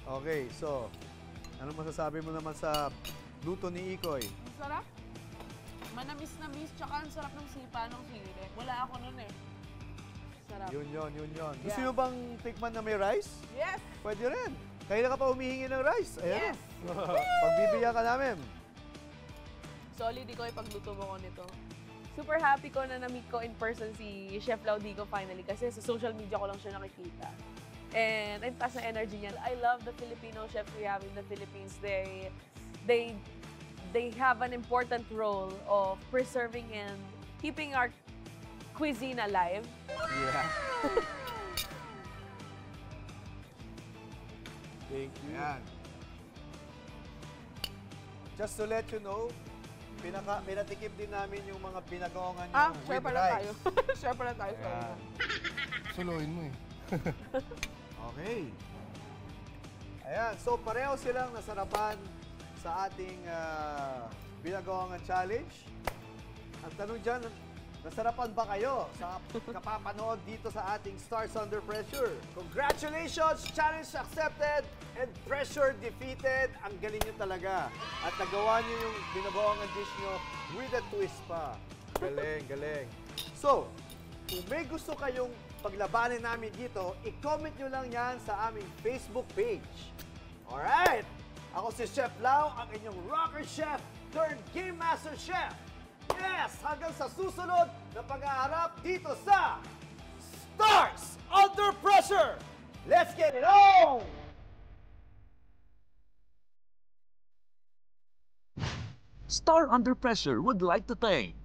Okay, so ano masasabi mo naman sa luto ni Ikoy? Ang sarap. Manamis-namis, tsaka ang sarap ng sipa ng sili. Wala ako nun eh. Sarap. Yun. Gusto Yeah. nyo bang tikman na may rice? Yes! Pwede rin. Kailan ka pa humihingi ng rice? Ayan. Yes! Pagbibigyan ka namin. Solid ko pagluto mo ko nito. Super happy ko na na-meet ko in person si Chef Laudico finally kasi sa social media ko lang siya nakikita. And ang taas na energy niya. I love the Filipino chefs we have in the Philippines. They have an important role of preserving and keeping our cuisine alive. Yeah. Thank you. Ayan. Just to let you know, pinatikim din namin yung mga pinagawangan nyo Share with pala rice. tayo. Share pala tayo. Sorry. Ayan. Suluhin mo eh. Okay. Ayan, so pareho silang nasarapan sa ating pinagawangan challenge. Ang tanong dyan, nasarapan ba kayo sa kapapanood dito sa ating Stars Under Pressure? Congratulations! Challenge accepted and pressure defeated. Ang galing nyo talaga. At nagawa nyo yung pinagawangan dish nyo with a twist pa. Galing, galing. So, kung may gusto kayong paglabanin namin dito, i-comment nyo lang yan sa aming Facebook page. Alright! Ako si Chef Lau, ang inyong rocker chef turned game master chef. Yes! Hanggang sa susunod na pag-aharap dito sa Stars Under Pressure! Let's get it on! Star Under Pressure would like to thank